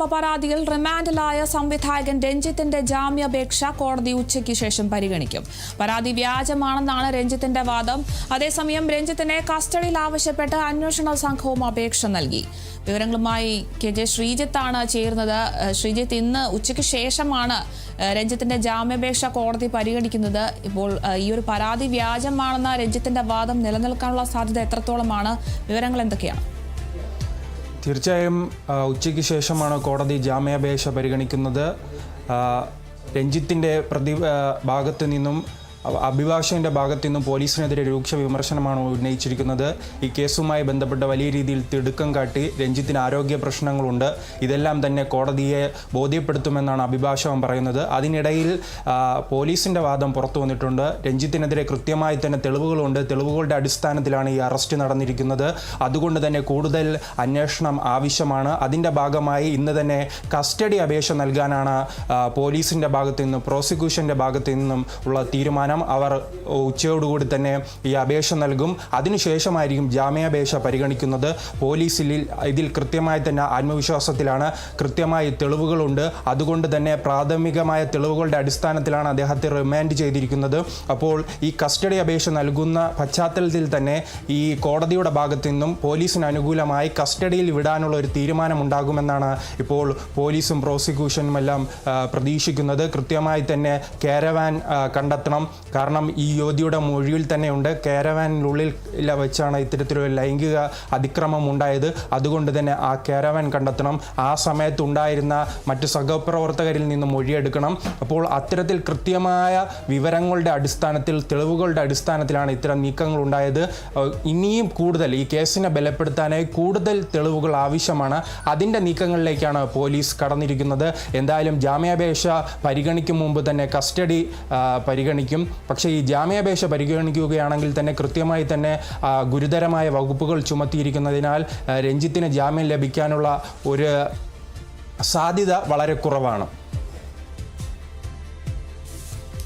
അതിക്രമ പരാതിയിൽ റിമാൻഡിലായ സംവിധായകൻ രഞ്ജിത്തിന്റെ ജാമ്യാപേക്ഷ കോടതി ഉച്ചയ്ക്ക് ശേഷം പരിഗണിക്കും. പരാതി വ്യാജമാണെന്നാണ് രഞ്ജിത്തിന്റെ വാദം. അതേസമയം രഞ്ജിത്തിനെ കസ്റ്റഡിയിൽ ആവശ്യപ്പെട്ട് അന്വേഷണ സംഘവും അപേക്ഷ നൽകി. വിവരങ്ങളുമായി KJ ശ്രീജിത്താണ് ചേരുന്നത്. ശ്രീജിത്ത്, ഇന്ന് ഉച്ചയ്ക്ക് ശേഷമാണ് രഞ്ജിത്തിന്റെ ജാമ്യാപേക്ഷ കോടതി പരിഗണിക്കുന്നത്. ഇപ്പോൾ ഈ ഒരു പരാതി വ്യാജമാണെന്ന രഞ്ജിത്തിന്റെ വാദം നിലനിൽക്കാനുള്ള സാധ്യത എത്രത്തോളമാണ്? വിവരങ്ങൾ എന്തൊക്കെയാണ്? തീർച്ചയായും ഉച്ചയ്ക്ക് ശേഷമാണ് കോടതി ജാമ്യാപേക്ഷ പരിഗണിക്കുന്നത്. രഞ്ജിത്തിൻ്റെ ഭാഗത്തു നിന്നും അഭിഭാഷകന്റെ ഭാഗത്തു നിന്നും പോലീസിനെതിരെ രൂക്ഷ വിമർശനമാണ് ഉന്നയിച്ചിരിക്കുന്നത്. ഈ കേസുമായി ബന്ധപ്പെട്ട് വലിയ രീതിയിൽ തിടുക്കം കാട്ടി രഞ്ജിത്തിന് ആരോഗ്യ പ്രശ്നങ്ങളുണ്ട്, ഇതെല്ലാം തന്നെ കോടതിയെ ബോധ്യപ്പെടുത്തുമെന്നാണ് അഭിഭാഷകൻ പറയുന്നത്. അതിനിടയിൽ പോലീസിൻ്റെ വാദം പുറത്തു വന്നിട്ടുണ്ട്. രഞ്ജിത്തിനെതിരെ കൃത്യമായി തന്നെ തെളിവുകളുണ്ട്, തെളിവുകളുടെ അടിസ്ഥാനത്തിലാണ് ഈ അറസ്റ്റ് നടന്നിരിക്കുന്നത്. അതുകൊണ്ട് തന്നെ കൂടുതൽ അന്വേഷണം ആവശ്യമാണ്. അതിൻ്റെ ഭാഗമായി ഇന്ന് തന്നെ കസ്റ്റഡി അപേക്ഷ നൽകാനാണ് പോലീസിൻ്റെ ഭാഗത്തു നിന്നും പ്രോസിക്യൂഷൻ്റെ ഭാഗത്തു നിന്നും ഉള്ള തീരുമാനം. അവർ ഉച്ചയോടുകൂടി തന്നെ ഈ അപേക്ഷ നൽകും. അതിനുശേഷമായിരിക്കും ജാമ്യാപേക്ഷ പരിഗണിക്കുന്നത്. പോലീസിൽ ഇതിൽ കൃത്യമായി തന്നെ ആത്മവിശ്വാസത്തിലാണ്, കൃത്യമായി തെളിവുകളുണ്ട്. അതുകൊണ്ട് തന്നെ പ്രാഥമികമായ തെളിവുകളുടെ അടിസ്ഥാനത്തിലാണ് അദ്ദേഹത്തെ റിമാൻഡ് ചെയ്തിരിക്കുന്നത്. അപ്പോൾ ഈ കസ്റ്റഡി അപേക്ഷ നൽകുന്ന പശ്ചാത്തലത്തിൽ തന്നെ ഈ കോടതിയുടെ ഭാഗത്തു നിന്നും പോലീസിന് അനുകൂലമായി കസ്റ്റഡിയിൽ വിടാനുള്ള ഒരു തീരുമാനം ഉണ്ടാകുമെന്നാണ് ഇപ്പോൾ പോലീസും പ്രോസിക്യൂഷനും എല്ലാം പ്രതീക്ഷിക്കുന്നത്. കൃത്യമായി തന്നെ കാരവാൻ കണ്ടെത്തണം. കാരണം ഈ യുവതിയുടെ മൊഴിയിൽ തന്നെയുണ്ട്, കാരവാനിനുള്ളിൽ വെച്ചാണ് ഇത്തരത്തിലൊരു ലൈംഗിക അതിക്രമം ഉണ്ടായത്. അതുകൊണ്ട് തന്നെ ആ കാരവാൻ കണ്ടെത്തണം. ആ സമയത്തുണ്ടായിരുന്ന മറ്റു സഹപ്രവർത്തകരിൽ നിന്ന് മൊഴിയെടുക്കണം. അപ്പോൾ അത്തരത്തിൽ കൃത്യമായ വിവരങ്ങളുടെ അടിസ്ഥാനത്തിൽ, തെളിവുകളുടെ അടിസ്ഥാനത്തിലാണ് ഇത്തരം നീക്കങ്ങൾ ഉണ്ടായത്. ഇനിയും കൂടുതൽ ഈ കേസിനെ ബലപ്പെടുത്താനായി കൂടുതൽ തെളിവുകൾ ആവശ്യമാണ്. അതിൻ്റെ നീക്കങ്ങളിലേക്കാണ് പോലീസ് കടന്നിരിക്കുന്നത്. എന്തായാലും ജാമ്യാപേക്ഷ പരിഗണിക്കും മുമ്പ് തന്നെ കസ്റ്റഡി പരിഗണിക്കും. പക്ഷേ ഈ ജാമ്യാപേക്ഷ പരിഗണിക്കുകയാണെങ്കിൽ തന്നെ കൃത്യമായി തന്നെ ഗുരുതരമായ വകുപ്പുകൾ ചുമത്തിയിരിക്കുന്നതിനാൽ രഞ്ജിത്തിന് ജാമ്യം ലഭിക്കാനുള്ള ഒരു സാധ്യത വളരെ കുറവാണ്.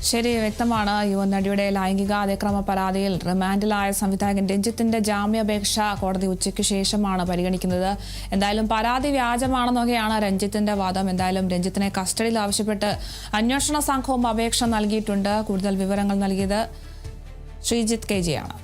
ശരി, വ്യക്തമാണ്. യുവനടിയുടെ ലൈംഗിക അതിക്രമ പരാതിയിൽ റിമാൻഡിലായ സംവിധായകൻ രഞ്ജിത്തിന്റെ ജാമ്യാപേക്ഷ കോടതി ഉച്ചയ്ക്ക് ശേഷമാണ് പരിഗണിക്കുന്നത്. എന്തായാലും പരാതി വ്യാജമാണെന്നൊക്കെയാണ് രഞ്ജിത്തിന്റെ വാദം. എന്തായാലും രഞ്ജിത്തിനെ കസ്റ്റഡിയിൽ ആവശ്യപ്പെട്ട് അന്വേഷണ സംഘവും അപേക്ഷ നൽകിയിട്ടുണ്ട്. കൂടുതൽ വിവരങ്ങൾ നൽകിയത് ശ്രീജിത്ത് KJ ആണ്.